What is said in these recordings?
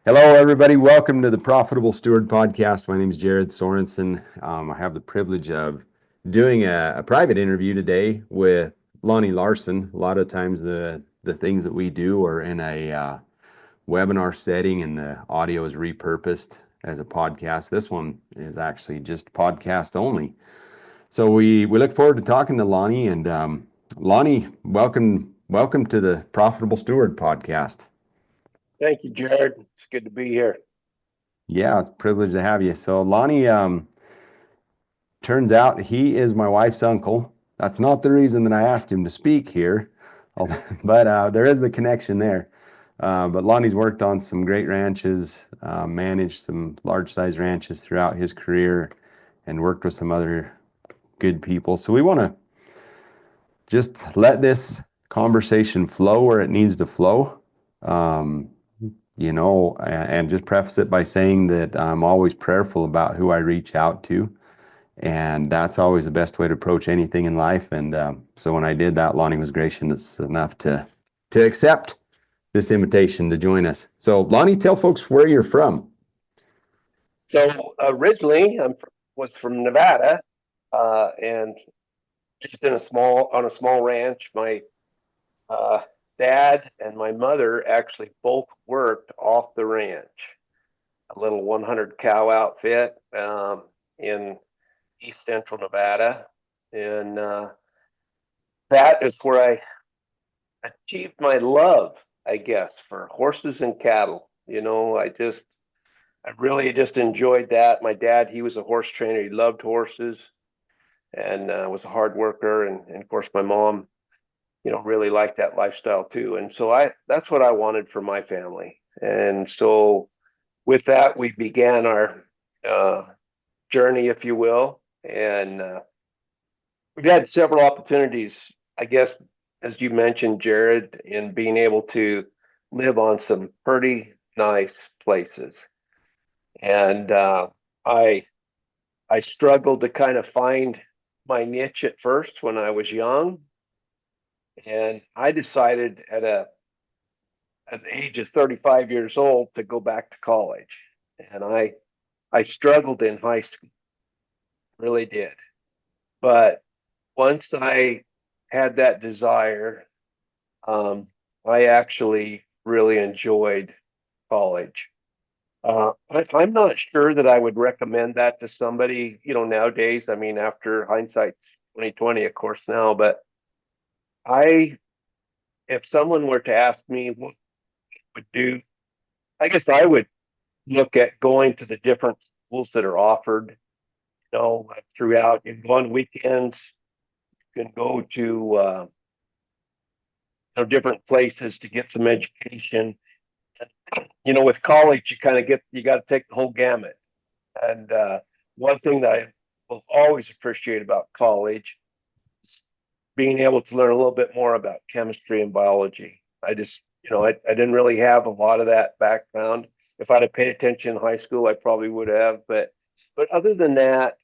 Hello, everybody. Welcome to the Profitable Steward Podcast. My name is Jared Sorensen. I have the privilege of doing a private interview today with Lonnie Larson. A lot of times the things that we do are in a webinar setting and the audio is repurposed as a podcast. This one is actually just podcast only. So we look forward to talking to Lonnie. And Lonnie, welcome to the Profitable Steward Podcast. Thank you, Jared. It's good to be here. Yeah, it's a privilege to have you. So Lonnie, turns out he is my wife's uncle. That's not the reason that I asked him to speak here, but there is the connection there. But Lonnie's worked on some great ranches, managed some large size ranches throughout his career, and worked with some other good people. So we want to just let this conversation flow where it needs to flow. And just preface it by saying that I'm always prayerful about who I reach out to. And that's always the best way to approach anything in life. And so when I did that, Lonnie was gracious enough to accept this invitation to join us. So Lonnie, tell folks where you're from. So originally, was from Nevada, and just on a small ranch. My dad and my mother actually both worked off the ranch, a little 100 cow outfit in East Central Nevada, and that is where I achieved my love, I guess, for horses and cattle. I really just enjoyed that. My dad, he was a horse trainer. He loved horses and was a hard worker. And of course, my mom, really liked that lifestyle too. And so that's what I wanted for my family. And so with that, we began our journey, if you will. And we've had several opportunities, I guess, as you mentioned, Jared, in being able to live on some pretty nice places. And I struggled to kind of find my niche at first when I was young, and I decided at the age of 35 years old to go back to college. And I struggled in high school, really did. But once I had that desire, I actually really enjoyed college. I'm not sure that I would recommend that to somebody, nowadays. I mean, after hindsight's 2020, of course, now, but if someone were to ask me what I would do, I guess I would look at going to the different schools that are offered, throughout. You can go on weekends, you can go to, different places to get some education. With college, you got to take the whole gamut. And one thing that I will always appreciate about college is being able to learn a little bit more about chemistry and biology. I just, I didn't really have a lot of that background. If I'd have paid attention in high school, I probably would have. But other than that,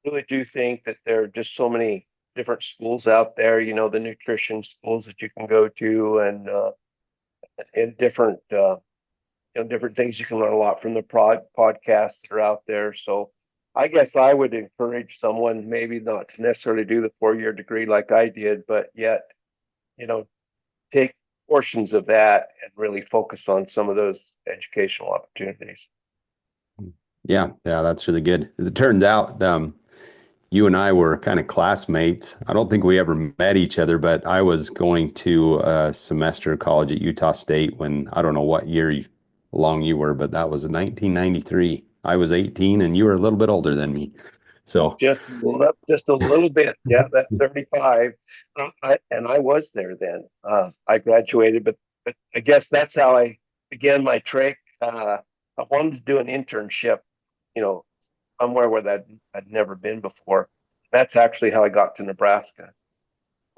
I really do think that there are just so many different schools out there. The nutrition schools that you can go to, and different things. You can learn a lot from the podcasts that are out there. So I guess I would encourage someone maybe not to necessarily do the 4-year degree like I did, but yet, you know, take portions of that and really focus on some of those educational opportunities. Yeah, that's really good. As it turns out, you and I were kind of classmates. I don't think we ever met each other, but I was going to a semester of college at Utah State when I don't know what year long you were, but that was in 1993. I was 18 and you were a little bit older than me. So Just a little bit. Yeah, that 35. And I was there then. I graduated, but I guess that's how I began my trek. I wanted to do an internship, you know, somewhere where that I'd never been before. That's actually how I got to Nebraska.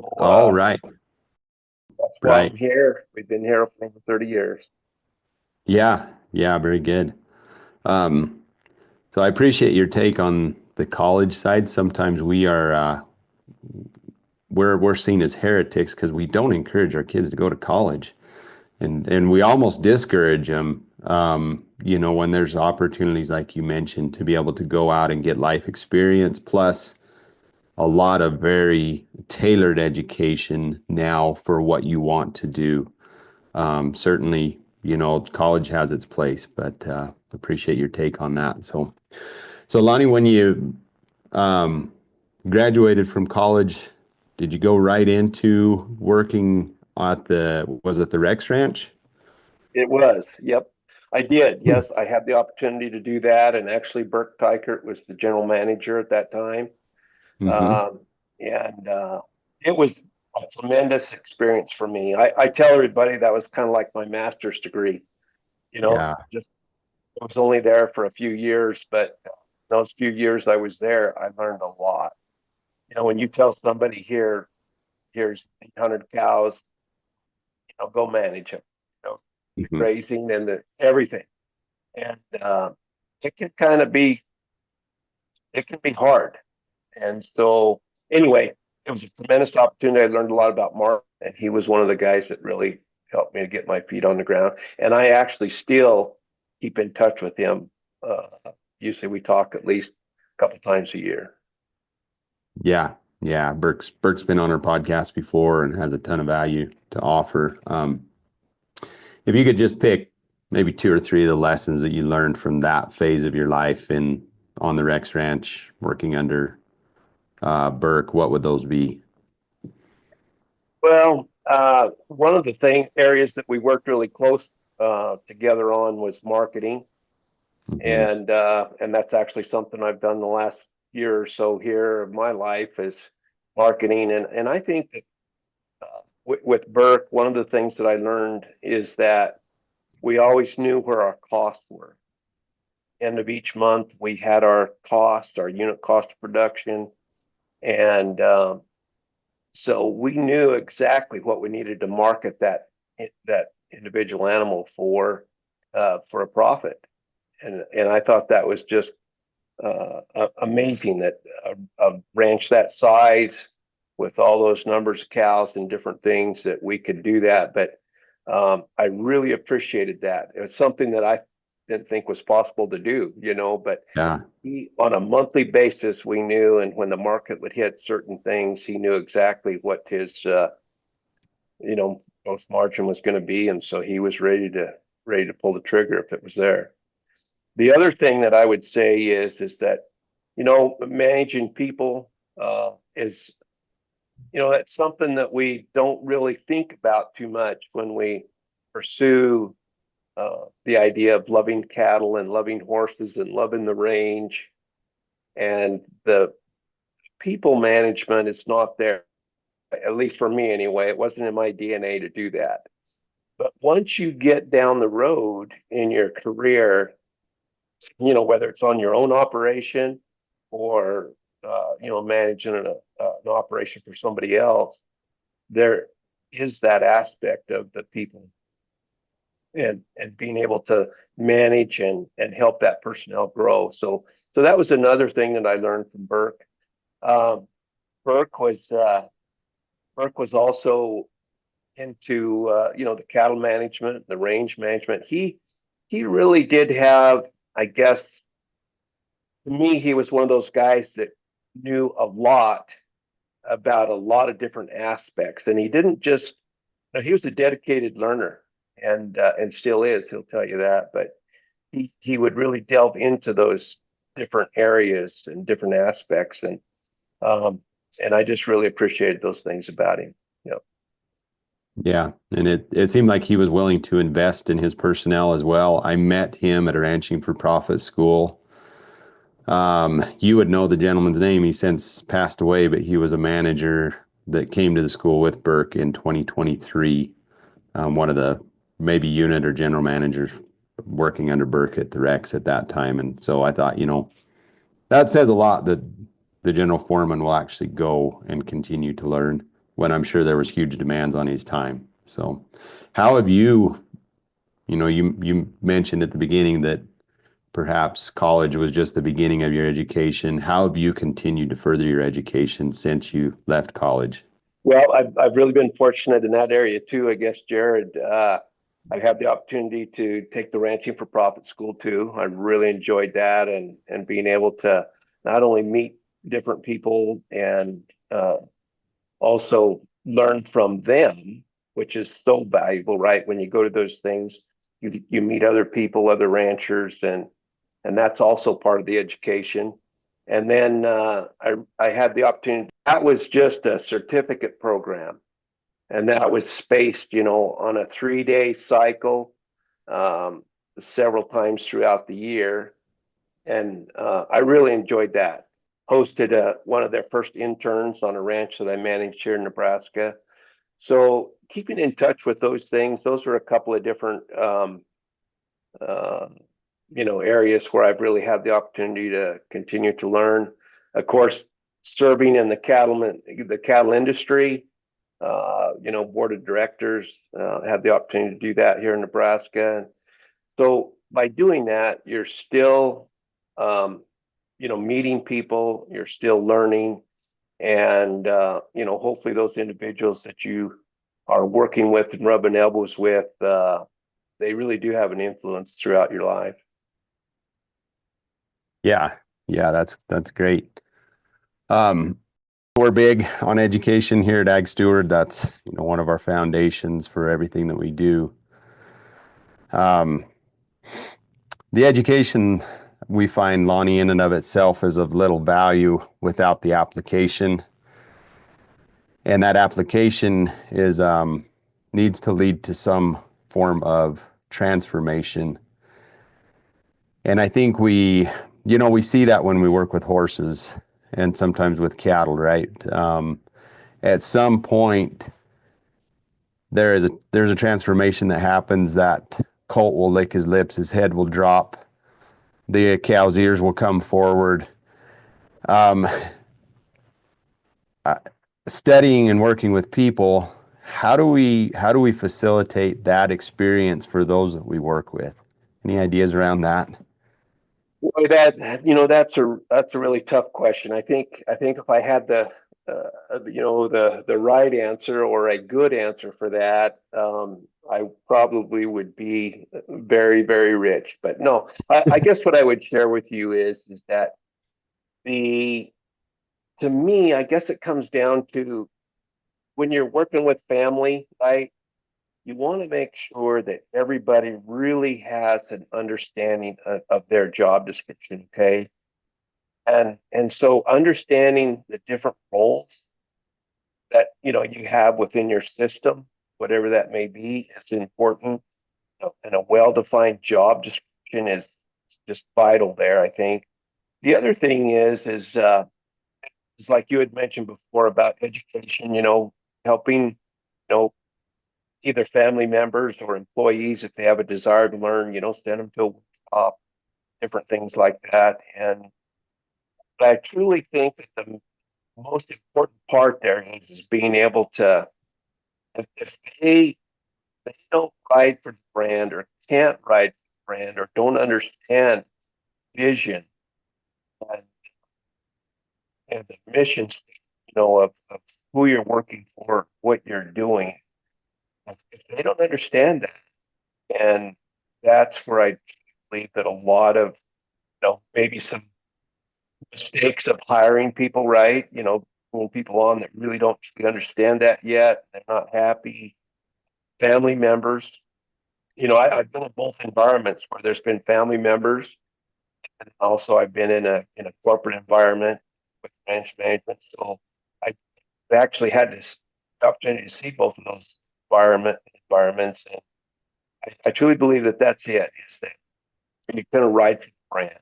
So, all right. that's why Right. I'm here. We've been here for over 30 years. Yeah, very good. Um, so I appreciate your take on the college side. Sometimes we're seen as heretics because we don't encourage our kids to go to college, and we almost discourage them when there's opportunities like you mentioned to be able to go out and get life experience, plus a lot of very tailored education now for what you want to do. Certainly, college has its place, but appreciate your take on that. So Lonnie, when you um, graduated from college, did you go right into working was it the Rex Ranch? It was. Yep. I did. Hmm. Yes, I had the opportunity to do that. And actually, Burke Tykert was the general manager at that time. Mm-hmm. And it was a tremendous experience for me. I tell everybody that was kind of like my master's degree. Yeah. Just I was only there for a few years, but those few years I was there, I learned a lot. When you tell somebody here's 800 cows, go manage them, the Mm-hmm. grazing and everything. And it can kind of be, it can be hard. And so, anyway, it was a tremendous opportunity. I learned a lot about Mark, and he was one of the guys that really helped me to get my feet on the ground. And I actually still keep in touch with him. Uh, Usually, we talk at least a couple times a year. Yeah. Yeah. Burke's been on our podcast before and has a ton of value to offer. If you could just pick maybe two or three of the lessons that you learned from that phase of your life on the Rex Ranch working under Burke, what would those be? Well, one of the areas that we worked really close together on was marketing, Hmm. and that's actually something I've done the last year or so here of my life is marketing, and I think that with Burke, one of the things that I learned is that we always knew where our costs were. End of each month, we had our cost, our unit cost of production, and so we knew exactly what we needed to market that individual animal for a profit. And I thought that was just amazing that a ranch that size with all those numbers of cows and different things that we could do that. But I really appreciated that. It was something that I didn't think was possible to do, but Yeah. on a monthly basis, we knew, and when the market would hit certain things, he knew exactly what his, gross margin was going to be. And so he was ready to pull the trigger if it was there. The other thing that I would say is that, managing people is, that's something that we don't really think about too much when we pursue the idea of loving cattle and loving horses and loving the range. And the people management is not there, at least for me anyway. It wasn't in my DNA to do that. But once you get down the road in your career, whether it's on your own operation or managing an operation for somebody else, there is that aspect of the people and being able to manage and help that personnel grow. So that was another thing that I learned from Burke. Um, Burke was Burke was also into the cattle management, the range management. He really did have, I guess, to me, he was one of those guys that knew a lot about a lot of different aspects, and he didn't just. He was a dedicated learner, and still is. He'll tell you that, but he would really delve into those different areas and different aspects, um, and I just really appreciated those things about him. Yeah. And it seemed like he was willing to invest in his personnel as well. I met him at a Ranching for Profit school. You would know the gentleman's name. He's since passed away, but he was a manager that came to the school with Burke in 2023. One of the maybe unit or general managers working under Burke at the Rex at that time. And so I thought, that says a lot that the general foreman will actually go and continue to learn when I'm sure there was huge demands on his time. So how have you mentioned at the beginning that perhaps college was just the beginning of your education. How have you continued to further your education since you left college? Well, I've really been fortunate in that area too, I guess, Jared. I had the opportunity to take the Ranching for Profit school too. I really enjoyed that, and being able to not only meet different people and also learn from them, which is so valuable, right? When you go to those things, you meet other people, other ranchers, and that's also part of the education. And then I had the opportunity. That was just a certificate program, and that was spaced, on a 3-day cycle, several times throughout the year. And I really enjoyed that. Hosted one of their first interns on a ranch that I managed here in Nebraska. So keeping in touch with those things, those are a couple of different uh, areas where I've really had the opportunity to continue to learn. Of course, serving in the cattle industry, board of directors, had the opportunity to do that here in Nebraska. So by doing that, you're still, meeting people, you're still learning, and hopefully those individuals that you are working with and rubbing elbows with, they really do have an influence throughout your life. Yeah, yeah, that's great. We're big on education here at Ag Steward. That's one of our foundations for everything that we do. The education, we find, Lonnie, in and of itself is of little value without the application, and that application is needs to lead to some form of transformation. And I think we see that when we work with horses and sometimes with cattle, right? At some point, there's a transformation that happens. That colt will lick his lips, his head will drop, the cow's ears will come forward. Um, Studying and working with people, how do we facilitate that experience for those that we work with? Any ideas around that? Boy, that's a really tough question. I think if I had the right answer or a good answer for that, I probably would be very, very rich. But no, I guess what I would share with you is that the to me, I guess it comes down to when you're working with family, right? You want to make sure that everybody really has an understanding of their job description, okay? And so understanding the different roles that you have within your system, whatever that may be, is important. And a well-defined job description is just vital there, I think. The other thing is like you had mentioned before about education, helping, either family members or employees, if they have a desire to learn, send them to a workshop, different things like that. And I truly think that the most important part there is being able to, if they don't ride for the brand or can't ride for the brand or don't understand vision and, and the mission statement, of who you're working for, what you're doing, if they don't understand that, and that's where I believe that a lot of, maybe some mistakes of hiring people, right? Pulling people on that really don't truly understand that yet. They're not happy. Family members, I've been in both environments where there's been family members, and also I've been in a corporate environment with ranch management. So I actually had this opportunity to see both of those environments, and I truly believe that that's it. Is that you're going to ride for the brand?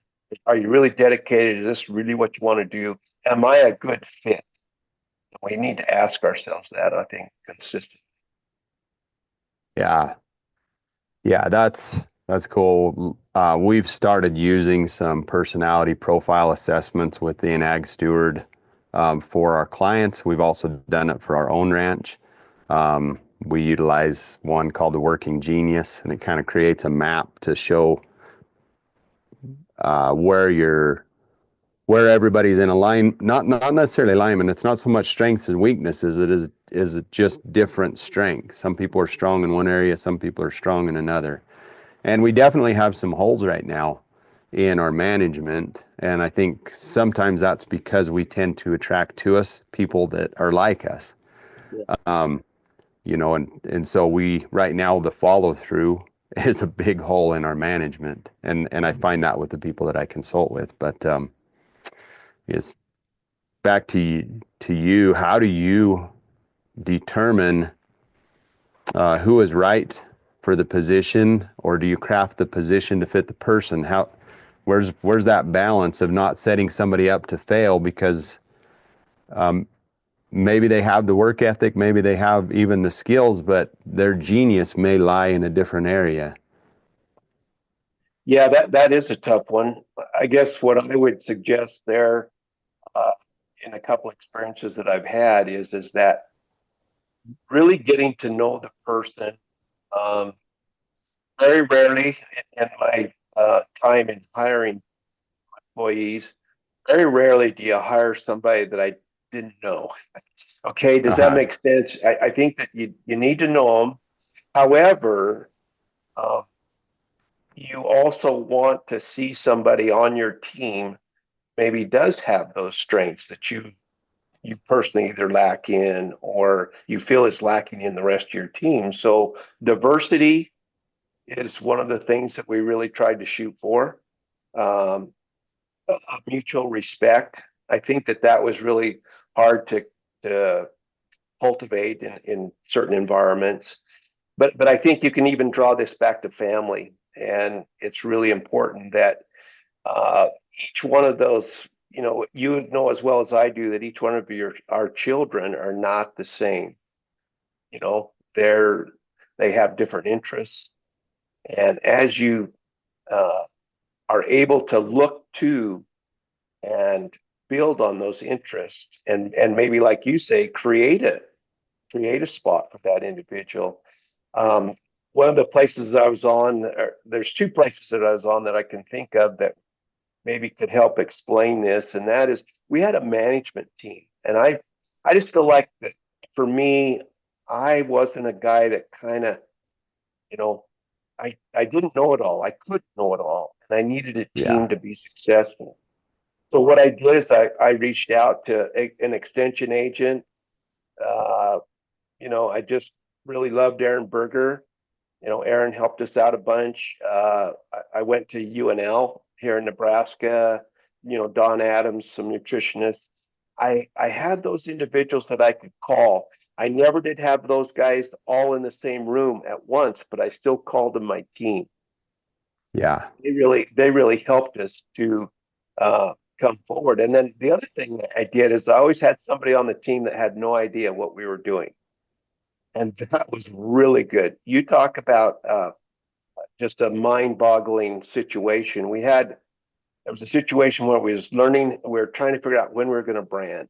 Are you really dedicated? Is this really what you want to do? Am I a good fit? We need to ask ourselves that, I think, consistently. Yeah, yeah, that's cool. We've started using some personality profile assessments within Ag Steward for our clients. We've also done it for our own ranch. We utilize one called the Working Genius, and it kind of creates a map to show where where everybody's in a line, not necessarily alignment. It's not so much strengths and weaknesses. It is just different strengths. Some people are strong in one area, some people are strong in another. And we definitely have some holes right now in our management. And I think sometimes that's because we tend to attract to us people that are like us. Yeah. And so we right now the follow through is a big hole in our management. And I find that with the people that I consult with. But it's back to you. How do you determine who is right for the position, or do you craft the position to fit the person? Where's that balance of not setting somebody up to fail because maybe they have the work ethic, maybe they have even the skills, but their genius may lie in a different area? Yeah, that is a tough one. I guess what I would suggest there, uh, in a couple experiences that I've had is that really getting to know the person. Um, Very rarely in my time in hiring employees, very rarely do you hire somebody that I didn't know. Okay, does that Uh-huh. make sense? I think that you need to know them. However, um, you also want to see somebody on your team maybe does have those strengths that you personally either lack in or you feel is lacking in the rest of your team. So diversity is one of the things that we really tried to shoot for. Um, Mutual respect. I think that was really hard to cultivate in certain environments. But I think you can even draw this back to family, and it's really important that uh, each one of those, you know as well as I do that each one of our children are not the same. They have different interests, and as you uh, are able to look to and build on those interests and maybe like you say create a spot for that individual. um, One of the places that I was on, there's two places that I was on that I can think of that maybe could help explain this, and that is we had a management team, and I just feel like that for me, I wasn't a guy that kind of, you know I didn't know it all. I couldn't know it all, and I needed a Yeah. team to be successful. So what I did is I reached out to an extension agent. Uh, I just really loved Aaron Berger. Aaron helped us out a bunch. I went to UNL here in Nebraska. Don Adams, some nutritionists. I had those individuals that I could call. I never did have those guys all in the same room at once, but I still called them my team. Yeah. They really helped us to come forward. And then the other thing that I did is I always had somebody on the team that had no idea what we were doing, and that was really good. You talk about just a mind-boggling situation. It was a situation where we were trying to figure out when we were going to brand,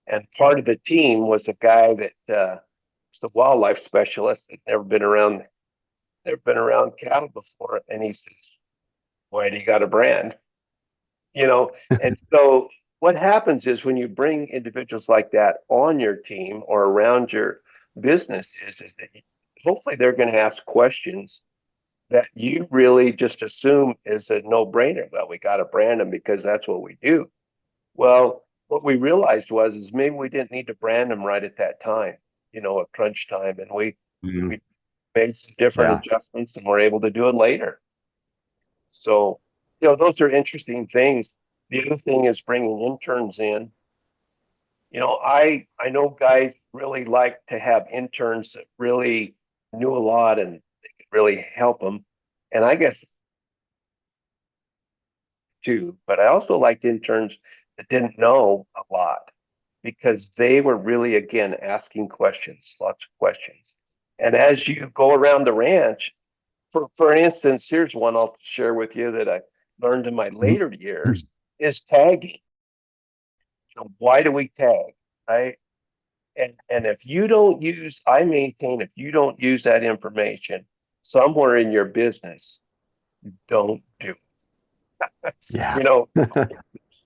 and part of the team was a guy that was a wildlife specialist that never been around cattle before, and he says, "Why do you got a brand?" And so what happens is when you bring individuals like that on your team or around your business is that hopefully they're going to ask questions that you really just assume is a no-brainer. Well, we got to brand them because that's what we do. Well, what we realized is maybe we didn't need to brand them right at that time, at crunch time, and we Mhm. we made some different Yeah. adjustments and we're able to do it later. So, those are interesting things. The other thing is bringing interns in. I know guys really like to have interns that really knew a lot and they could really help them. And I guess too, but I also liked interns that didn't know a lot because they were really, again, asking questions, lots of questions. And as you go around the ranch, for instance, here's one I'll share with you that I learned in my Mhm. later years is tagging. Why do we tag? Right? And if you don't use, I maintain if you don't use that information somewhere in your business, don't do it. Yeah. You know,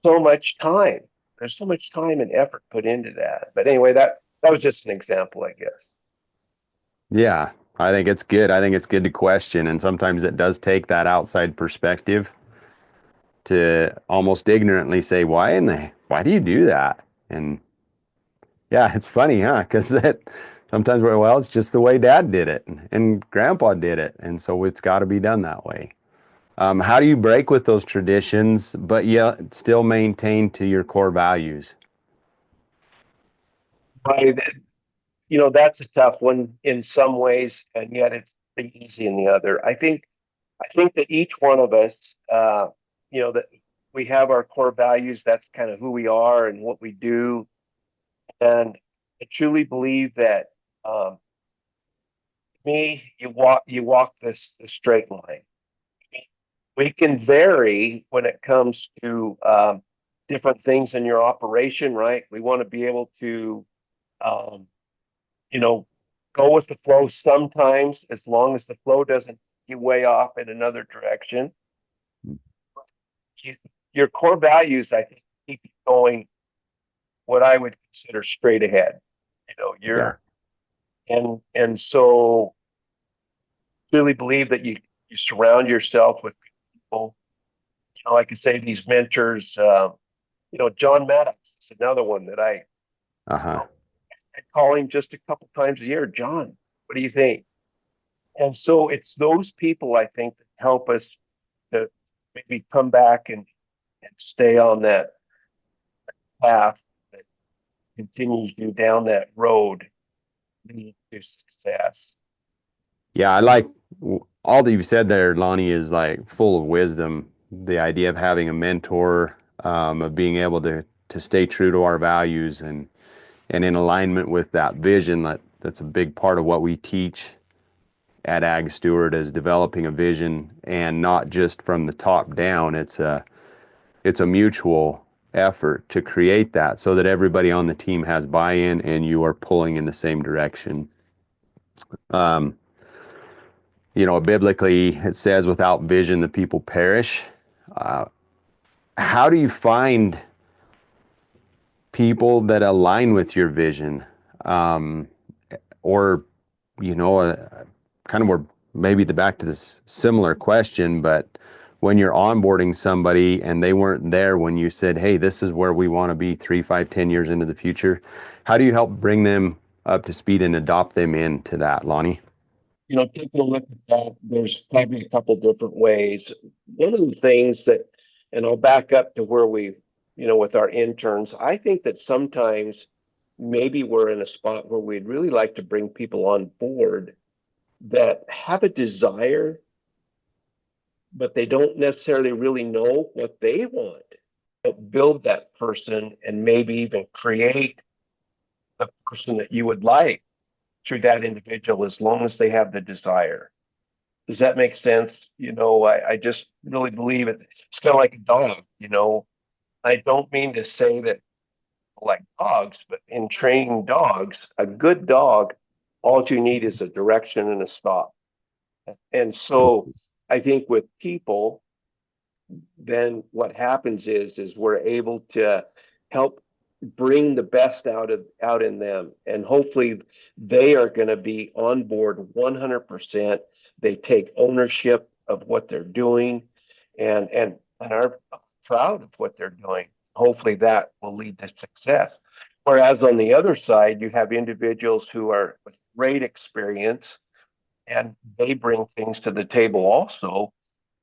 so much time. There's so much time and effort put into that. But anyway, that was just an example, I guess. Yeah, I think it's good. I think it's good to question, and sometimes it does take that outside perspective to almost ignorantly say, why do you do that? And yeah, it's funny, huh? Because that sometimes well, it's just the way Dad did it and Grandpa did it, and so it's got to be done that way. How do you break with those traditions, but yet still maintain to your core values? Right. That's a tough one in some ways, and yet it's pretty easy in the other. I think that each one of us, that we have our core values. That's kind of who we are and what we do. And I truly believe that you walk this straight line. We can vary when it comes to different things in your operation, right? We want to be able to, um, you know, go with the flow sometimes, as long as the flow doesn't get way off in another direction. You, your core values, I think, keep you going what I would consider straight ahead. You know, Yeah. you're and so really believe that you surround yourself with people. Like I say, these mentors. John Maddox is another one that Uh-huh. I call him just a couple times a year. John, what do you think? And so it's those people I think that help us to maybe come back and stay on that path that continues you down that road leading to success. Yeah, I like all that you've said there, Lonnie, is like full of wisdom. The idea of having a mentor, of being able to stay true to our values and in alignment with that vision. That's a big part of what we teach at Ag Steward, is developing a vision, and not just from the top down. It's a mutual effort to create that so that everybody on the team has buy-in and you are pulling in the same direction. Um, Biblically, it says, without vision, the people perish. Uh, how do you find people that align with your vision? Um, or, kind of more maybe back to this similar question, but when you're onboarding somebody and they weren't there when you said, hey, this is where we want to be 3, 5, 10 years into the future, how do you help bring them up to speed and adopt them into that, Lonnie? Taking a look at that, there's probably a couple different ways. One of the things that, and I'll back up to where with our interns, I think that sometimes maybe we're in a spot where we'd really like to bring people on board that have a desire, but they don't necessarily really know what they want. But build that person and maybe even create the person that you would like through that individual, as long as they have the desire. Does that make sense? I just really believe it. It's kind of like a dog. I don't mean to say that like dogs, but in training dogs, a good dog, all you need is a direction and a stop. And so I think with people, then what happens is we're able to help bring the best out in them, and hopefully they are going to be on board 100%. They take ownership of what they're doing, and are proud of what they're doing. Hopefully that will lead to success. Whereas on the other side, you have individuals who are with great experience and they bring things to the table also,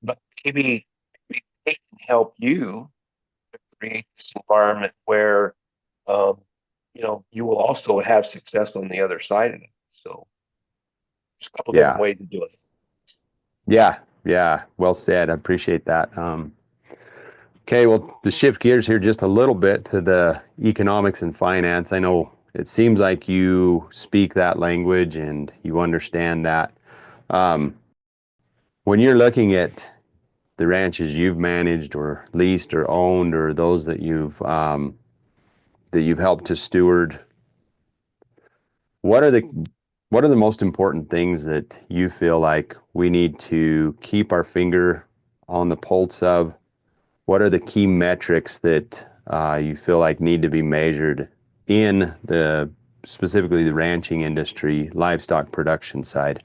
but maybe they can help you to create this environment where you will also have success on the other side of it. So there's a couple different Yeah. ways to do it. Yeah. Yeah. Well said. I appreciate that. Okay, well, to shift gears here just a little bit to the economics and finance, I know it seems like you speak that language and you understand that. Um, when you're looking at the ranches you've managed or leased or owned, or those that you've helped to steward, what are the what are the most important things that you feel like we need to keep our finger on the pulse of, what are the key metrics that you feel like need to be measured in specifically the ranching industry, livestock production side?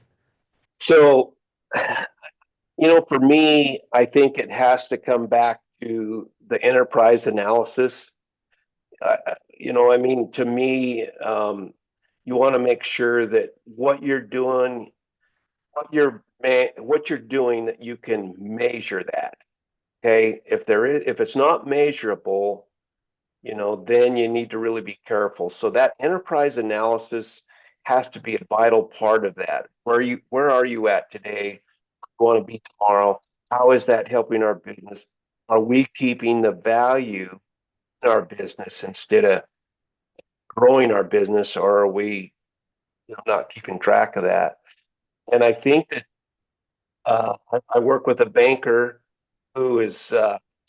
So, for me, I think it has to come back to the enterprise analysis. To me, you want to make sure that what you're doing, what you're doing, that you can measure that. Okay, if it's not measurable, then you need to really be careful. So that enterprise analysis has to be a vital part of that. Where are you at today? Want to be tomorrow? How is that helping our business? Are we keeping the value in our business instead of growing our business, or are we not keeping track of that? And I think that I work with a banker who is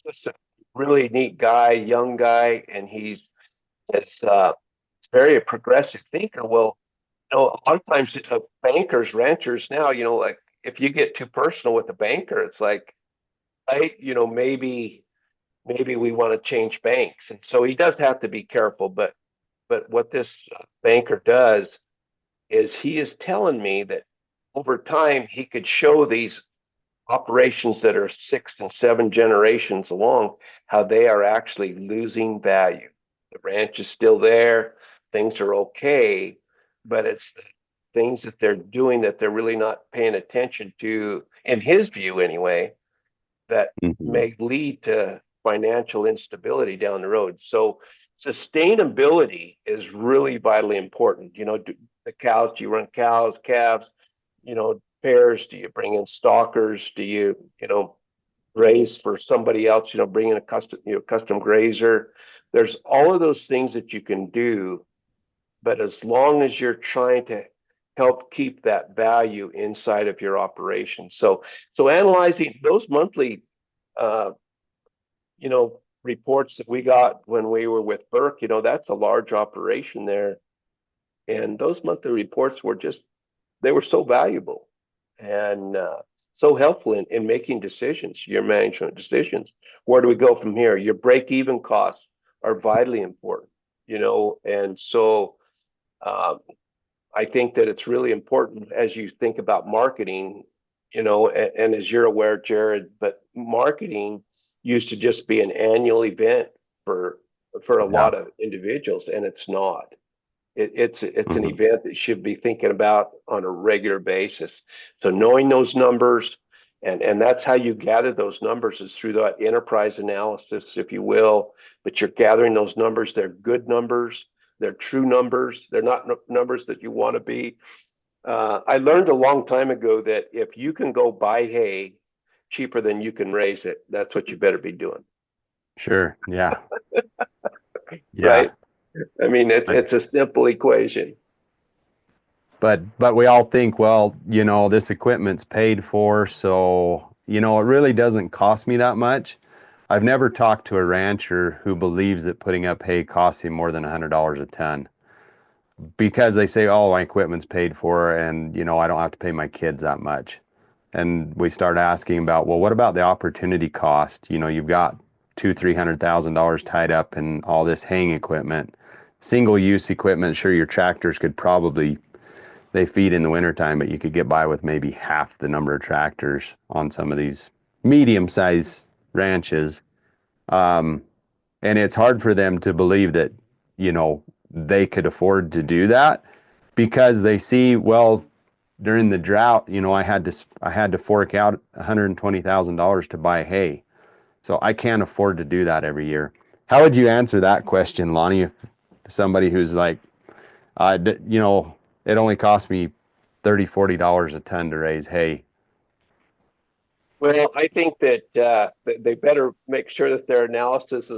just a really neat guy, young guy, and he's very a progressive thinker. Well, a lot of times bankers, ranchers now, like if you get too personal with the banker, it's like, right, maybe we want to change banks, and so he does have to be careful. But what this banker does is he is telling me that over time he could show these operations that are 6 and 7 generations along, how they are actually losing value. The ranch is still there, things are okay, but it's the things that they're doing that they're really not paying attention to, in his view anyway, that Mm-hmm. may lead to financial instability down the road. So sustainability is really vitally important. The cows, do you run cows, calves, pairs? Do you bring in stalkers? Do you graze for somebody else? Bring in a custom grazer. There's all of those things that you can do, but as long as you're trying to help keep that value inside of your operation. So analyzing those monthly, uh, reports that we got when we were with Burke, that's a large operation there. And those monthly reports they were so valuable and so helpful in making decisions, your management decisions. Where do we go from here? Your break-even costs are vitally important, and so um, I think that it's really important as you think about marketing, and as you're aware, Jared, but marketing used to just be an annual event for a Yeah. lot of individuals, and it's not. It's an Mm-hmm. event that you should be thinking about on a regular basis. So knowing those numbers, and that's how you gather those numbers, is through that enterprise analysis, if you will. But you're gathering those numbers. They're good numbers. They're true numbers. They're not numbers that you want to be. I learned a long time ago that if you can go buy hay cheaper than you can raise it, that's what you better be doing, Sure. Yeah. Yeah. right? I mean, But it's a simple equation. but we all think, well, this equipment's paid for, so it really doesn't cost me that much. I've never talked to a rancher who believes that putting up hay costs him more than $100 a ton, because they say, oh, my equipment's paid for, and I don't have to pay my kids that much. And we start asking about, well, what about the opportunity cost? You've got $300,000 tied up in all this haying equipment, single use equipment. Sure, your tractors could probably, they feed in the wintertime, but you could get by with maybe half the number of tractors on some of these medium sized ranches. Um, and it's hard for them to believe that, they could afford to do that, because they see, well, during the drought, I had to fork out $120,000 to buy hay. So I can't afford to do that every year. How would you answer that question, Lonnie? If somebody who's like, uh, you know, it only cost me $30, $40 a ton to raise hay. Well, I think that they better make sure that their analysis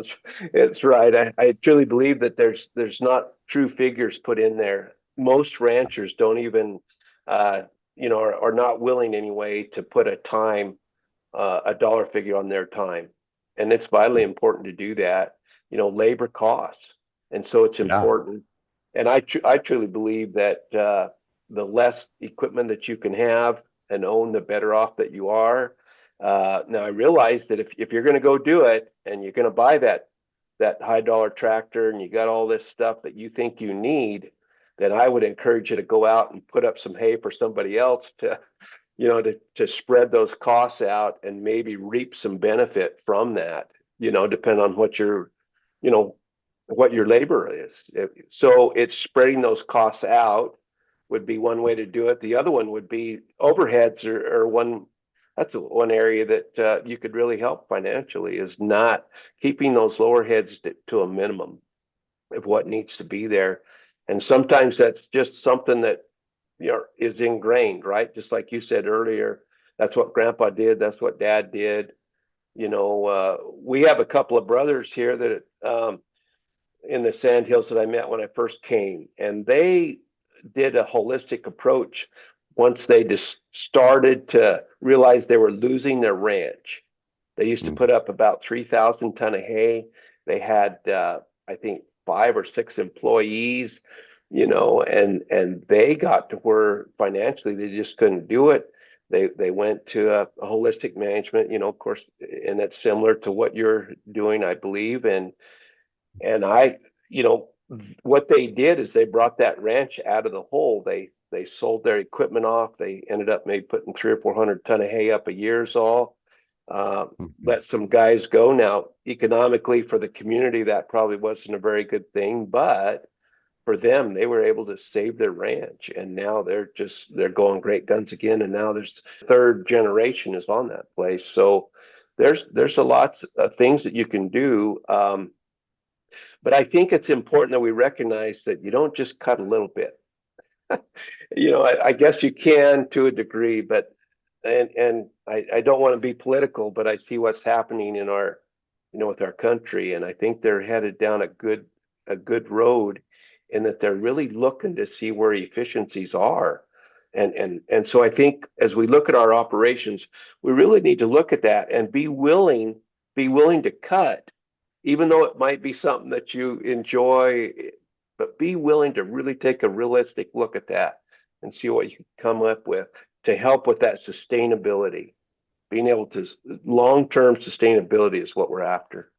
is right. I truly believe that there's not true figures put in there. Most ranchers don't even, are not willing anyway to put a dollar figure on their time, and it's vitally important to do that. Labor costs, and so it's Yeah. important. And I truly believe that the less equipment that you can have and own, the better off that you are. Now I realize that if you're going to go do it and you're going to buy that high dollar tractor and you got all this stuff that you think you need, then I would encourage you to go out and put up some hay for somebody else to, to spread those costs out and maybe reap some benefit from that, depending on you know, what your labor is. So it's spreading those costs out would be one way to do it. The other one would be overheads or one. That's one area that you could really help financially is not keeping those lower heads to a minimum of what needs to be there. And sometimes that's just something that is ingrained, right? Just like you said earlier, that's what Grandpa did. That's what Dad did. We have a couple of brothers here that in the Sandhills that I met when I first came, and they did a holistic approach once they just started to realize they were losing their ranch. They used to put up about 3,000 ton of hay. They had, I think, 5 or 6 employees, and they got to where financially they just couldn't do it. They went to a holistic management, of course, and that's similar to what you're doing, I believe. And what they did is they brought that ranch out of the hole. They sold their equipment off. They ended up maybe putting 300 or 400 ton of hay up a year's all. Let some guys go. Now, economically for the community, that probably wasn't a very good thing, but for them, they were able to save their ranch, and now they're going great guns again. And now there's third generation is on that place. So there's a lot of things that you can do. But I think it's important that we recognize that you don't just cut a little bit. I guess you can to a degree, but and I don't want to be political, but I see what's happening in our, with our country, and I think they're headed down a good road, in that they're really looking to see where efficiencies are. And so I think as we look at our operations, we really need to look at that and be willing to cut, even though it might be something that you enjoy, but be willing to really take a realistic look at that and see what you can come up with to help with that sustainability. Being able to, long-term sustainability is what we're after.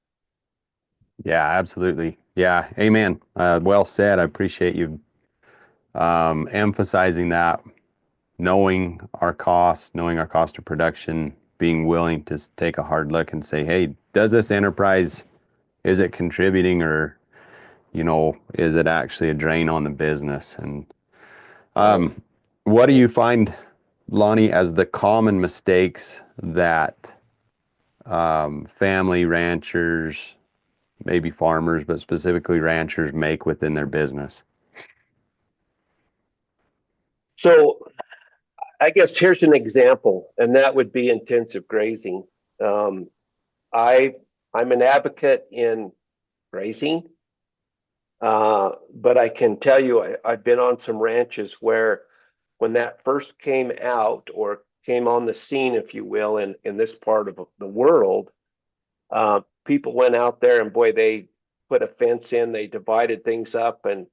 Yeah, absolutely. Yeah, amen. Well said. I appreciate you emphasizing that, knowing our cost of production, being willing to take a hard look and say, hey, does this enterprise, is it contributing, or, is it actually a drain on the business? And what do you find, Lonnie, as the common mistakes that family ranchers, maybe farmers, but specifically ranchers, make within their business? So I guess here's an example, and that would be intensive grazing. I'm an advocate in grazing, but I can tell you I've been on some ranches where when that first came out, or came on the scene, if you will, in this part of the world, people went out there and boy, they put a fence in, they divided things up, and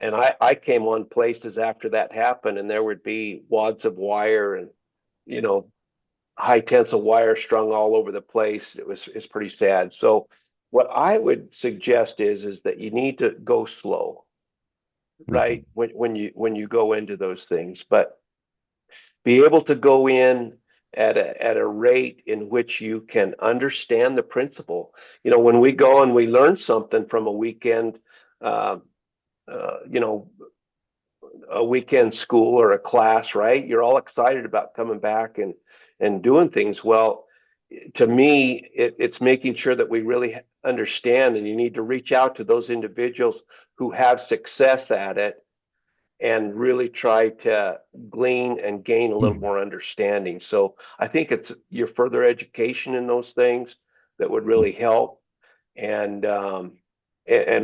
I came on places after that happened, and there would be wads of wire and high tensile wire strung all over the place. It's pretty sad. So what I would suggest is that you need to go slow, right? When you go into those things, but be able to go in at a rate in which you can understand the principle. When we go and we learn something from a weekend, a weekend school or a class, right? You're all excited about coming back and doing things. Well, to me, it's making sure that we really understand, and you need to reach out to those individuals who have success at it and really try to glean and gain a little more understanding. So I think it's your further education in those things that would really help, and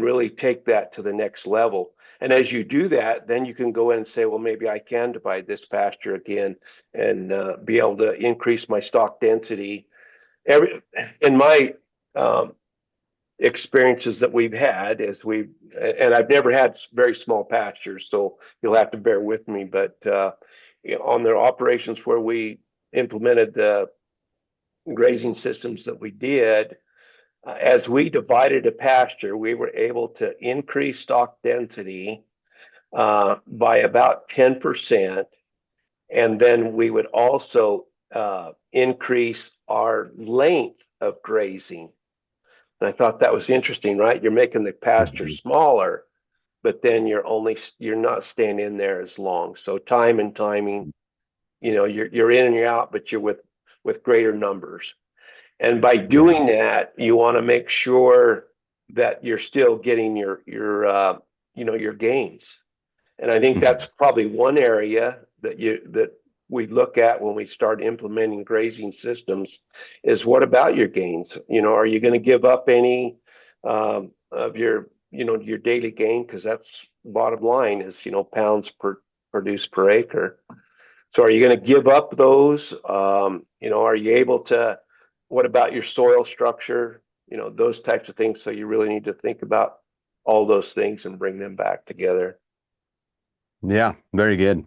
really take that to the next level. And as you do that, then you can go in and say, well, maybe I can divide this pasture again and be able to increase my stock density. In my experiences that we've had, and I've never had very small pastures, so you'll have to bear with me, but on their operations where we implemented the grazing systems that we did, as we divided a pasture, we were able to increase stock density by about 10%. And then we would also increase our length of grazing. And I thought that was interesting, right? You're making the pasture smaller, but then you're not staying in there as long. So time and timing, you're in and you're out, but you're with greater numbers. And by doing that, you want to make sure that you're still getting your gains. And I think that's probably one area that we look at when we start implementing grazing systems is, what about your gains? Are you going to give up any of your daily gain? Because that's bottom line is, pounds produced per acre. So are you going to give up those? Are you able to, what about your soil structure? Those types of things. So you really need to think about all those things and bring them back together. Yeah, very good.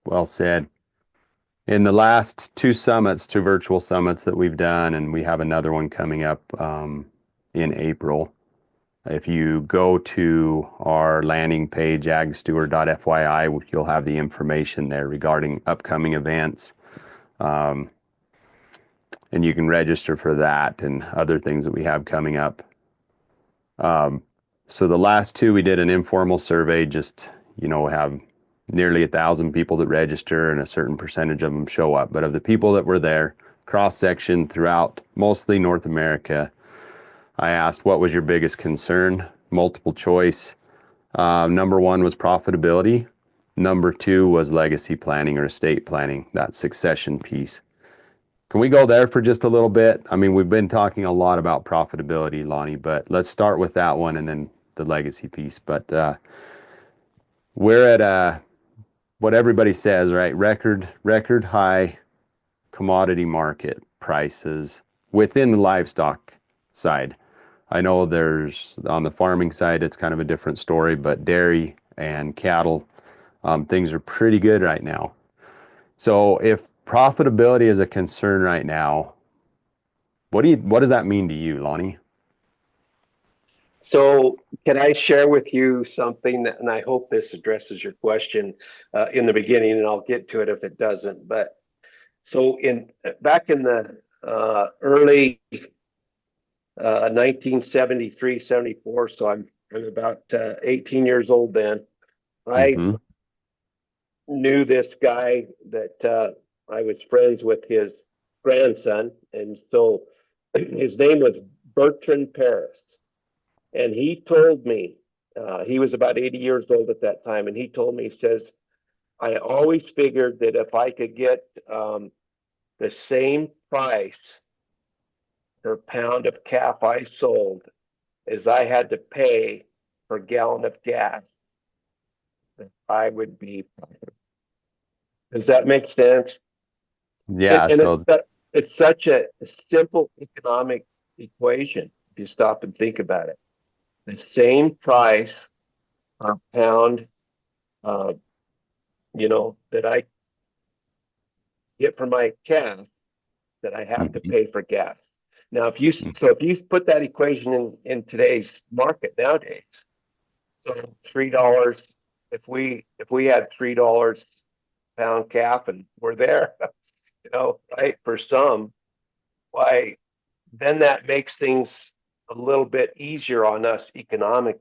Well said. In the last two virtual summits that we've done, and we have another one coming up in April. If you go to our landing page, agsteward.fyi, you'll have the information there regarding upcoming events. And you can register for that and other things that we have coming up. So the last two, we did an informal survey, just, have nearly 1,000 people that register and a certain percentage of them show up. But of the people that were there, cross-section throughout mostly North America, I asked, what was your biggest concern? Multiple choice. Number one was profitability. Number two was legacy planning or estate planning, that succession piece. Can we go there for just a little bit? I mean, we've been talking a lot about profitability, Lonnie, but let's start with that one and then the legacy piece. But we're at what everybody says, right? Record high commodity market prices within the livestock side. I know there's, on the farming side, it's kind of a different story, but dairy and cattle, things are pretty good right now. So if profitability is a concern right now, what does that mean to you, Lonnie? So can I share with you something that, and I hope this addresses your question in the beginning, and I'll get to it if it doesn't. But so back in the early 1973, 74, so I'm about 18 years old then. I knew this guy that I was friends with his grandson, and so his name was Bertrand Paris. And he told me, he was about 80 years old at that time, and he told me, he says, I always figured that if I could get the same price per pound of calf I sold as I had to pay per gallon of gas, that I would be profitable. Does that make sense? Yeah, and it's such a simple economic equation if you stop and think about it. The same price per pound, that I get for my calf that I have to pay for gas. Now, if you put that equation in today's market nowadays, so $3, if we had $3 pound calf and we're there, right, for some, why, then that makes things a little bit easier on us economically.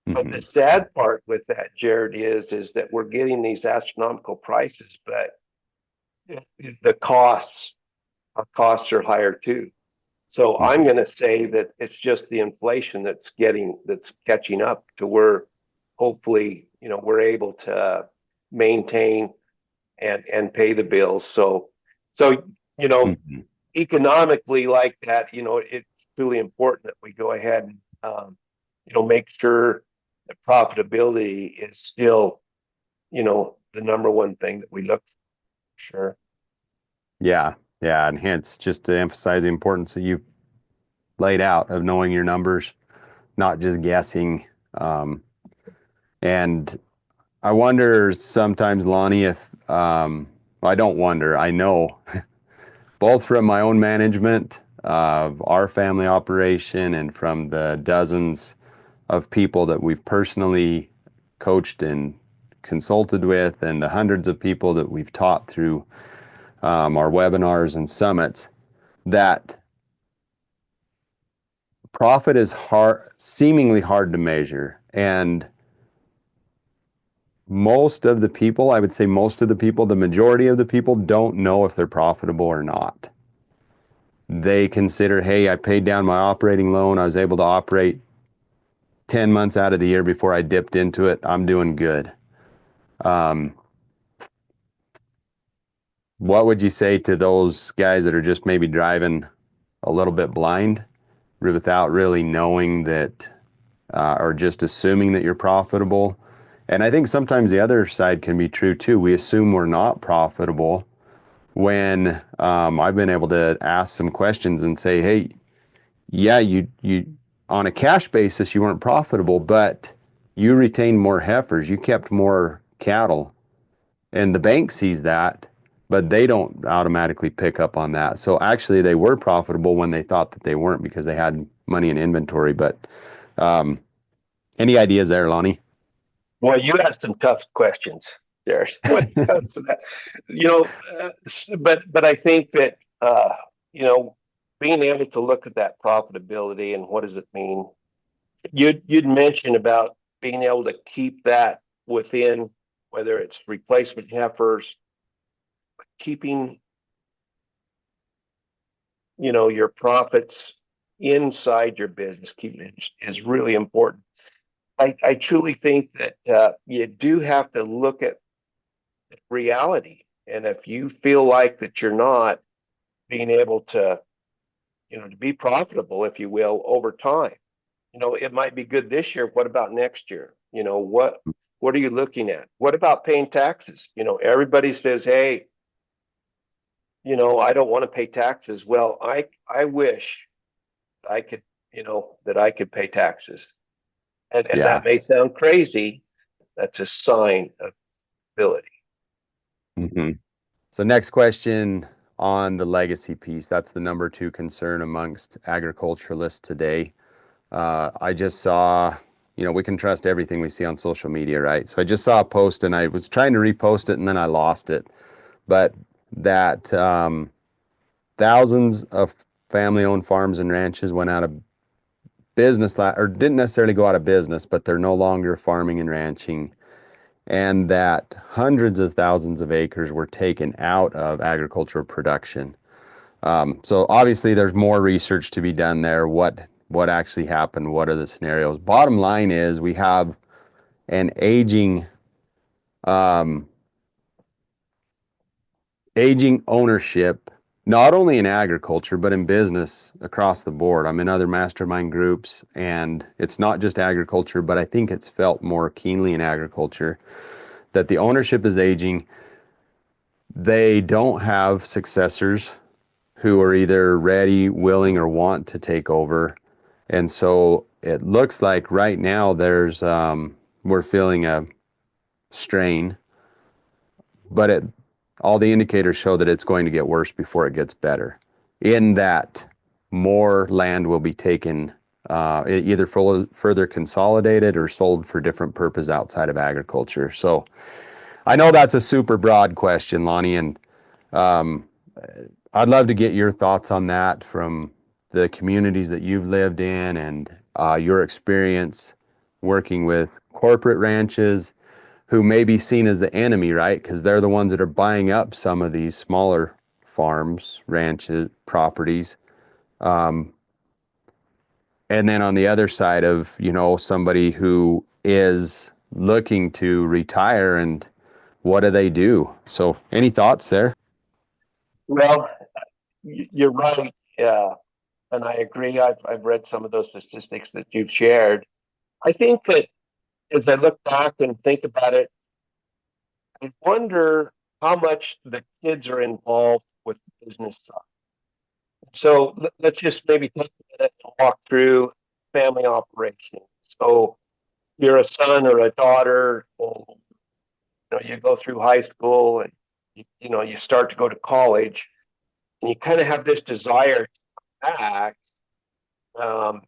But the sad part with that, Jared, is that we're getting these astronomical prices, but our costs are higher too. So I'm going to say that it's just the inflation that's catching up to where hopefully, we're able to maintain and pay the bills. So, economically like that, it's really important that we go ahead and, make sure that profitability is still, the number one thing that we look for. Sure. Yeah. Yeah. And hence, just to emphasize the importance that you laid out of knowing your numbers, not just guessing. And I wonder sometimes, Lonnie, if I don't wonder, I know both from my own management of our family operation and from the dozens of people that we've personally coached and consulted with, and the hundreds of people that we've taught through our webinars and summits, that profit is seemingly hard to measure. And most of the people, I would say most of the people, the majority of the people don't know if they're profitable or not. They consider, hey, I paid down my operating loan. I was able to operate 10 months out of the year before I dipped into it. I'm doing good. What would you say to those guys that are just maybe driving a little bit blind without really knowing that, or just assuming that you're profitable? And I think sometimes the other side can be true too. We assume we're not profitable when I've been able to ask some questions and say, hey, yeah, you on a cash basis, you weren't profitable, but you retained more heifers, you kept more cattle, and the bank sees that, but they don't automatically pick up on that. So actually, they were profitable when they thought that they weren't because they had money in inventory. But any ideas there, Lonnie? Well, you asked some tough questions, Jared, when it comes to that. But I think that you know, being able to look at that profitability and what does it mean. You'd mentioned about being able to keep that within, whether it's replacement heifers, keeping your profits inside your business, keeping it is really important. I truly think that you do have to look at reality, and if you feel like that you're not being able to to be profitable, if you will, over time, it might be good this year. What about next year? What are you looking at? What about paying taxes? Everybody says, hey, I don't want to pay taxes. Well, I wish I could, that I could pay taxes. And Yeah. that may sound crazy. That's a sign of ability. Mm-hmm. So next question on the legacy piece. That's the number 2 concern amongst agriculturalists today. I just saw, we can trust everything we see on social media, right? So I just saw a post and I was trying to repost it and then I lost it. But that thousands of family-owned farms and ranches went out of business, or didn't necessarily go out of business, but they're no longer farming and ranching, and that hundreds of thousands of acres were taken out of agricultural production. So obviously there's more research to be done there. What actually happened? What are the scenarios? Bottom line is we have an aging ownership, not only in agriculture, but in business across the board. I'm in other mastermind groups, and it's not just agriculture, but I think it's felt more keenly in agriculture that the ownership is aging. They don't have successors who are either ready, willing, or want to take over. And so it looks like right now we're feeling a strain, but all the indicators show that it's going to get worse before it gets better, in that more land will be taken, either further consolidated or sold for different purpose outside of agriculture. So I know that's a super broad question, Lonnie, and I'd love to get your thoughts on that from the communities that you've lived in and your experience working with corporate ranches who may be seen as the enemy, right? Because they're the ones that are buying up some of these smaller farms, ranches, properties. And then on the other side of, somebody who is looking to retire, and what do they do? So any thoughts there? Well, you're right. And I agree. I've read some of those statistics that you've shared. I think that as I look back and think about it, I wonder how much the kids are involved with the business side. So let's just maybe take a minute and walk through family operations. So you're a son or a daughter, and you go through high school, and you start to go to college. and you kind of have this desire to come back, um,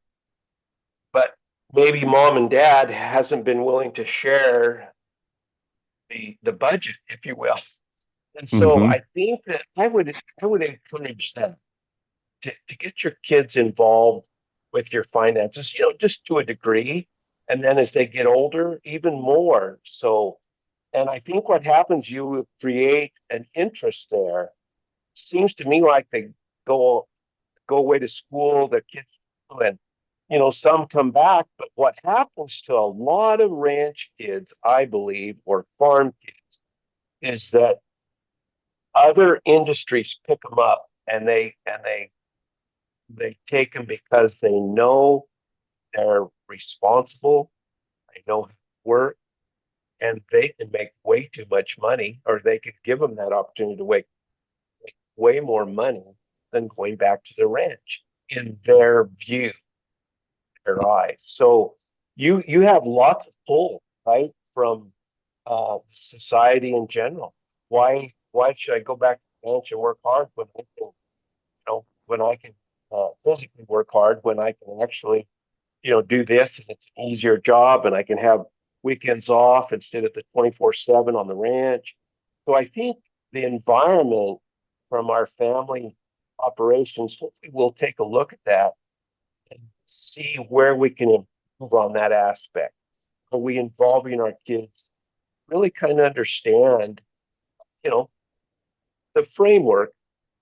but maybe mom and dad hasn't been willing to share the budget, if you will. And so Mm-hmm. I think that I would encourage them to get your kids involved with your finances, just to a degree. And then as they get older, even more. So, and I think what happens, you create an interest there. Seems to me like they go go away to school, the kids, and some come back. But what happens to a lot of ranch kids, I believe, or farm kids, is that other industries pick them up, and they take them because they know they're responsible, they know how to work, and they can make way too much money, or they could give them that opportunity to make way more money than going back to the ranch in their view, their eyes. So you have lots of pull, right, from society in general. Why should I go back to the ranch and work hard when I can, when I can physically work hard, when I can actually do this, and it's an easier job, and I can have weekends off instead of the 24/7 on the ranch. So I think the environment from our family operations, hopefully we'll take a look at that and see where we can improve on that aspect. Are we involving our kids really kind of understand, you know, the framework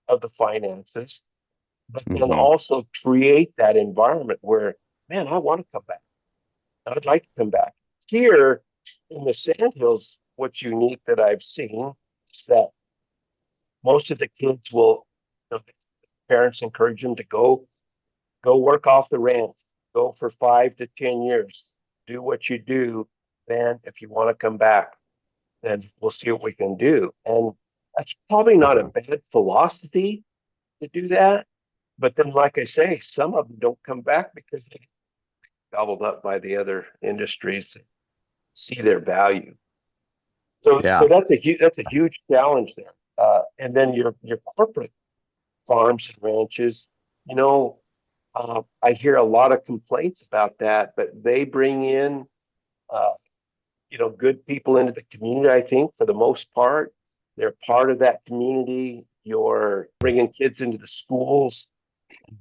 of the finances, but then Mm-hmm. also create that environment where, man, I want to come back. I'd like to come back. Here in the Sandhills, what's unique that I've seen is that most of the kids will, parents encourage them to go work off the ranch, go for 5 to 10 years, do what you do. Then, if you want to come back, then we'll see what we can do. And that's probably not a Uh-huh. bad philosophy to do that. But then, like I say, some of them don't come back because they get gobbled up by the other industries that see their value. So Yeah. that's a huge challenge there. And then your corporate farms and ranches, you know, I hear a lot of complaints about that, but they bring in, uh, good people into the community. I think for the most part, they're part of that community. You're bringing kids into the schools,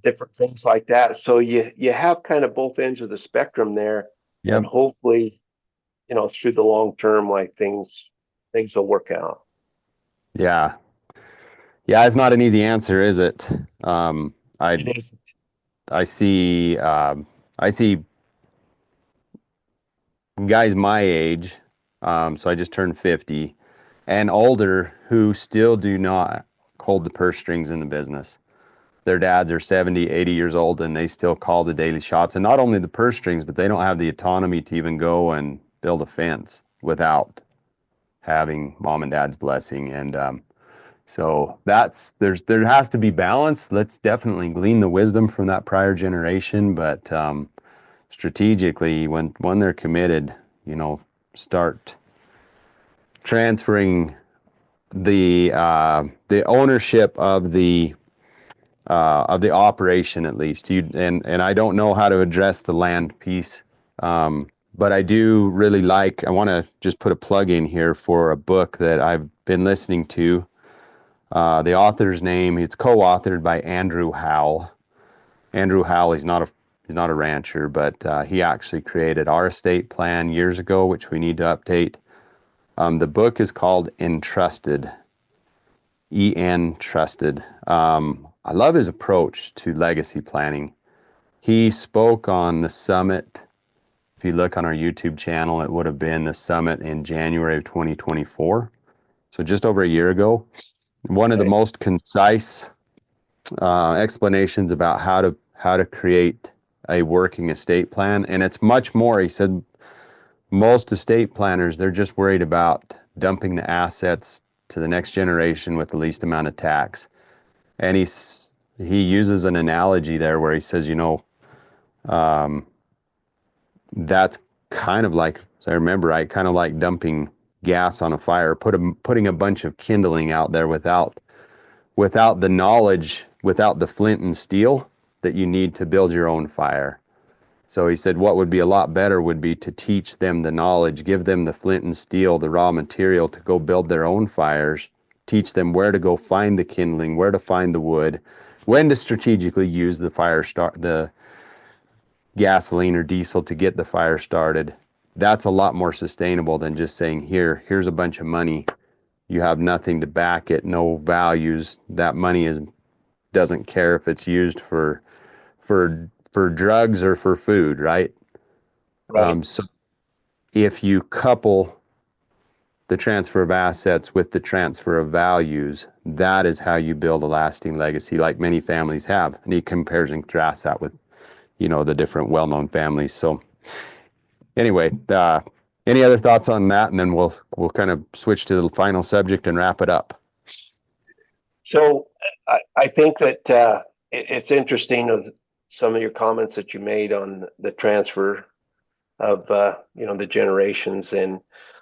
different things like that. So you have kind of both ends of the spectrum there, and Yep. hopefully, through the long term, like things will work out. Yeah. Yeah, it's not an easy answer, is it? I It is. I see I see guys my age, so I just turned 50, and older who still do not hold the purse strings in the business. Their dads are 70, 80 years old, and they still call the daily shots. And not only the purse strings, but they don't have the autonomy to even go and build a fence without having mom and dad's blessing. And so there has to be balance. Let's definitely glean the wisdom from that prior generation, but strategically, when they're committed, start transferring the ownership of the operation, at least. And I don't know how to address the land piece, but I do really like. I want to just put a plug in here for a book that I've been listening to. The author's name, it's co-authored by Andrew Howell. Andrew Howell, he's not a rancher, but he actually created our estate plan years ago, which we need to update. The book is called Entrusted, E-N Trusted. I love his approach to legacy planning. He spoke on the summit. If you look on our YouTube channel, it would have been the summit in January of 2024. So just over a year ago. One of the Okay. most concise explanations about how to create a working estate plan. And it's much more. He said most estate planners, they're just worried about dumping the assets to the next generation with the least amount of tax. And he uses an analogy there where he says, that's kind of like, as I remember, I kind of like dumping gas on a fire, putting a bunch of kindling out there without the knowledge, without the flint and steel that you need to build your own fire. So he said what would be a lot better would be to teach them the knowledge, give them the flint and steel, the raw material to go build their own fires, teach them where to go find the kindling, where to find the wood, when to strategically use the gasoline or diesel to get the fire started. That's a lot more sustainable than just saying, here's a bunch of money. You have nothing to back it, no values. That money doesn't care if it's used for drugs or for food, right? Right. So if you couple the transfer of assets with the transfer of values, that is how you build a lasting legacy, like many families have. And he compares and contrasts that with, the different well-known families. So anyway, any other thoughts on that? And then we'll kind of switch to the final subject and wrap it up. So I think that it's interesting of some of your comments that you made on the transfer of the generations, and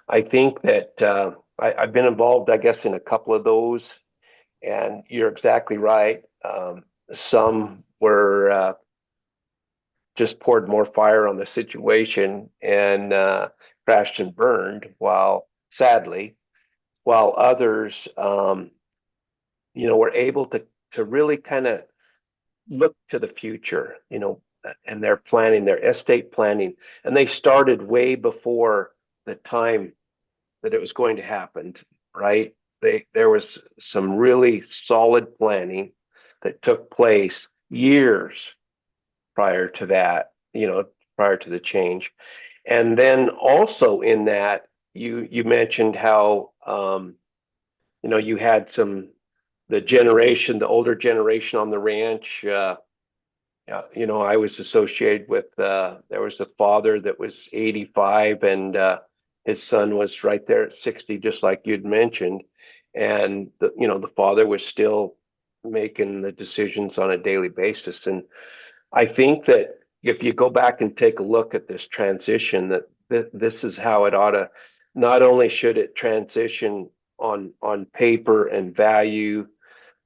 I think that I've been involved, I guess, in a couple of those, and you're exactly right. Some were just poured more fire on the situation and crashed and burned, while others, were able to really kind of look to the future, and their planning, their estate planning, and they started way before the time that it was going to happen, right? There was some really solid planning that took place years prior to that, prior to the change. And then also in that, you mentioned how you had the older generation on the ranch. I was associated with, there was a father that was 85, and his son was right there at 60, just like you'd mentioned. And the father was still making the decisions on a daily basis. And I think that if you go back and take a look at this transition, that this is how it ought to, not only should it transition on paper and value,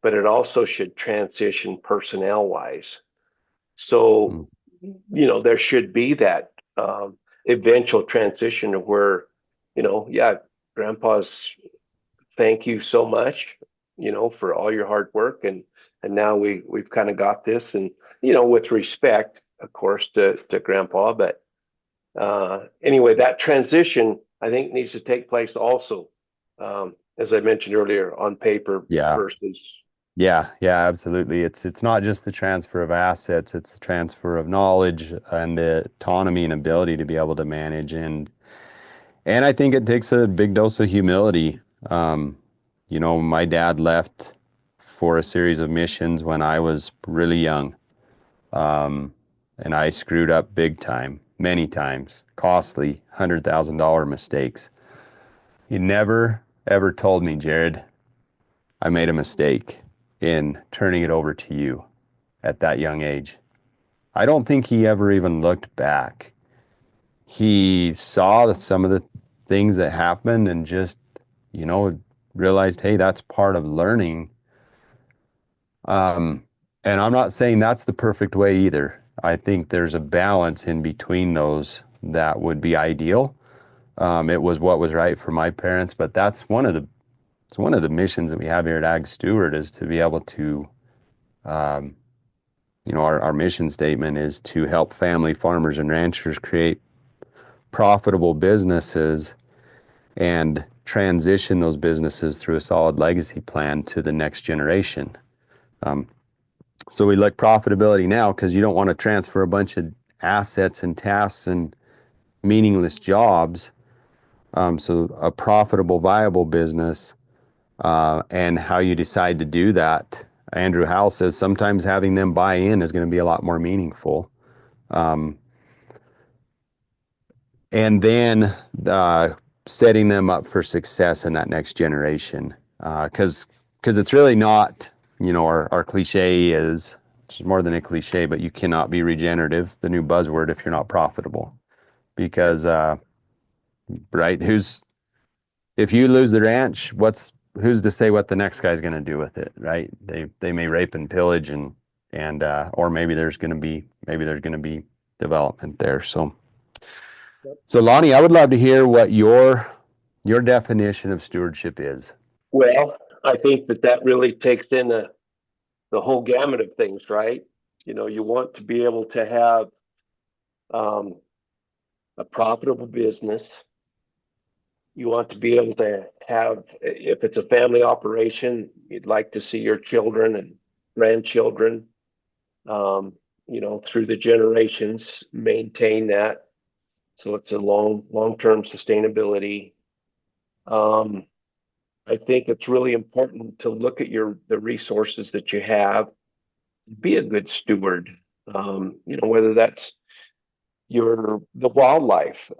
but it also should transition personnel wise. So, there should be that eventual transition of where, grandpa's, thank you so much, for all your hard work. And now we've kind of got this, and, with respect, of course, to grandpa. But anyway, that transition, I think, needs to take place also, as I mentioned earlier, on paper versus. Yeah, absolutely. It's not just the transfer of assets, it's the transfer of knowledge and the autonomy and ability to be able to manage. And I think it takes a big dose of humility. My dad left for a series of missions when I was really young. And I screwed up big time, many times, costly, $100,000 mistakes. He never, ever told me, Jared, I made a mistake in turning it over to you at that young age. I don't think he ever even looked back. He saw some of the things that happened and just, realized, hey, that's part of learning. And I'm not saying that's the perfect way either. I think there's a balance in between those that would be ideal. It was what was right for my parents, but it's one of the missions that we have here at Ag Steward, is to be able to, our mission statement is to help family farmers and ranchers create profitable businesses and transition those businesses through a solid legacy plan to the next generation. So we look profitability now because you don't want to transfer a bunch of assets and tasks and meaningless jobs. So a profitable, viable business, and how you decide to do that. Andrew Howell says sometimes having them buy in is going to be a lot more meaningful. And then setting them up for success in that next generation. Because it's really not, our cliche is, it's more than a cliche, but you cannot be regenerative, the new buzzword, if you're not profitable. Because, right, if you lose the ranch, what's who's to say what the next guy's going to do with it, right? They may rape and pillage and or maybe there's going to be development there. So Lonnie, I would love to hear what your definition of stewardship is. Well, I think that really takes in the whole gamut of things, right? You want to be able to have um, a profitable business. You want to be able to have, if it's a family operation, you'd like to see your children and grandchildren, through the generations, maintain that. So it's a long-term sustainability. I think it's really important to look at the resources that you have, be a good steward. Whether that's the wildlife,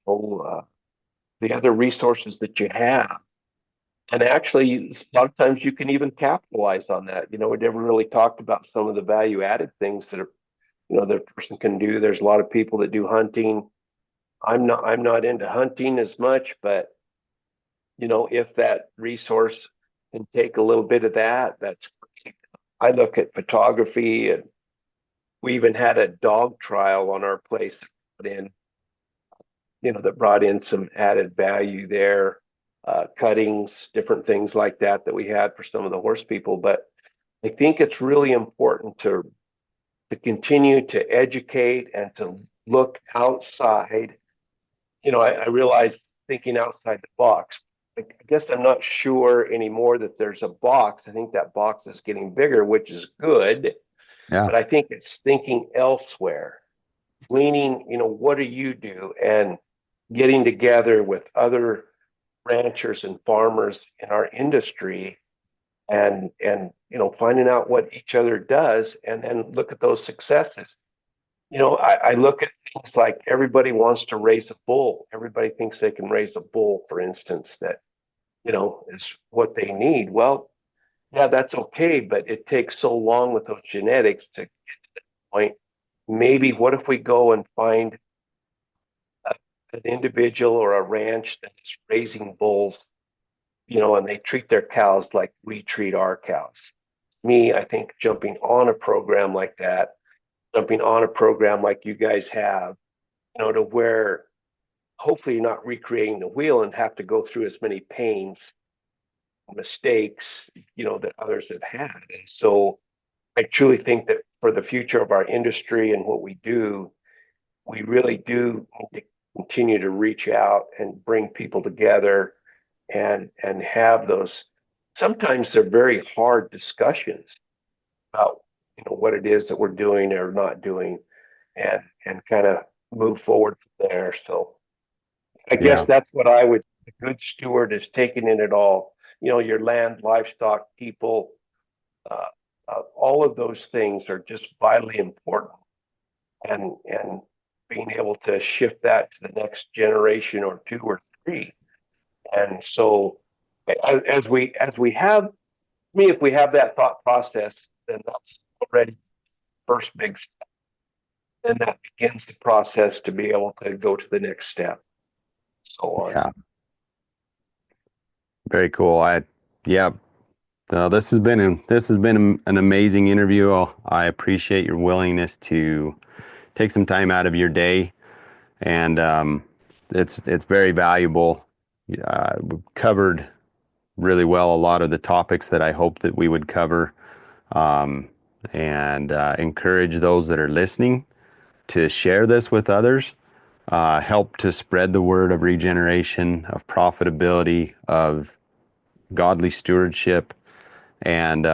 the other resources that you have. And actually, a lot of times you can even capitalize on that. We never really talked about some of the value added things that that a person can do. There's a lot of people that do hunting. I'm not into hunting as much, but if that resource can take a little bit of that, that's great. I look at photography, and we even had a dog trial on our place that brought in some added value there, cuttings, different things like that we had for some of the horse people. But I think it's really important to continue to educate and to look outside. I realize thinking outside the box. I guess I'm not sure anymore that there's a box. I think that box is getting bigger, which is good. Yeah. But I think it's thinking elsewhere, gleaning, what do you do? And getting together with other ranchers and farmers in our industry and finding out what each other does and then look at those successes. I look at things like everybody wants to raise a bull. Everybody thinks they can raise a bull, for instance, that, is what they need. Well, yeah, that's okay, but it takes so long with those genetics to get to that point. Maybe what if we go and find an individual or a ranch that's raising bulls, and they treat their cows like we treat our cows. I think jumping on a program like that, jumping on a program like you guys have, to where hopefully you're not recreating the wheel and have to go through as many pains, mistakes, that others have had. And so I truly think that for the future of our industry and what we do, we really do need to continue to reach out and bring people together and have those. Sometimes they're very hard discussions about what it is that we're doing or not doing, and kind of move forward from there. So I guess that's what I would. A good steward is taking in it all. Your land, livestock, people, all of those things are just vitally important, and being able to shift that to the next generation or two or three. And so, as we have, if we have that thought process, then that's already first big step. And that begins the process to be able to go to the next step. So on. Yeah. Very cool. This has been an amazing interview. I appreciate your willingness to take some time out of your day, and it's very valuable. We've covered really well a lot of the topics that I hope that we would cover, and encourage those that are listening to share this with others. Help to spread the word of regeneration, of profitability, of godly stewardship, and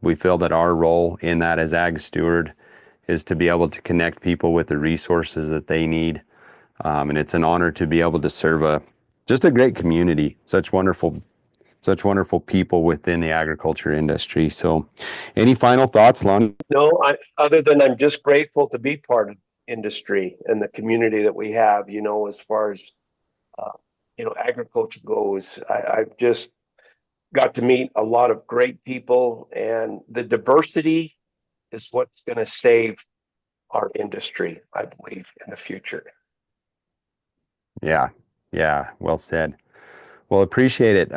we feel that our role in that as ag steward is to be able to connect people with the resources that they need, and it's an honor to be able to serve just a great community, such wonderful people within the agriculture industry. So, any final thoughts, Lonnie? No, other than I'm just grateful to be part of the industry and the community that we have. As far as agriculture goes, I've just got to meet a lot of great people, and the diversity is what's going to save our industry, I believe, in the future. Yeah, Yeah, well said. Well, appreciate it.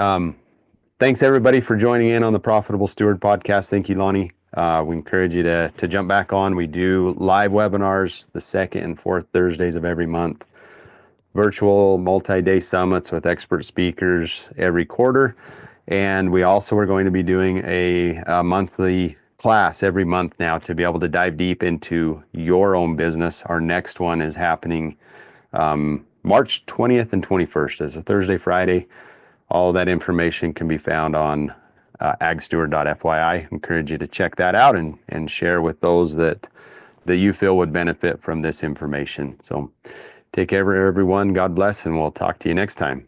Thanks everybody for joining in on the Profitable Steward Podcast. Thank you, Lonnie. We encourage you to jump back on. We do live webinars the second and fourth Thursdays of every month, virtual multi-day summits with expert speakers every quarter. And we also are going to be doing a monthly class every month now to be able to dive deep into your own business. Our next one is happening March 20th and 21st. It's a Thursday, Friday. All of that information can be found on agsteward.fyi. Encourage you to check that out and share with those that you feel would benefit from this information. So take care, everyone. God bless, and we'll talk to you next time.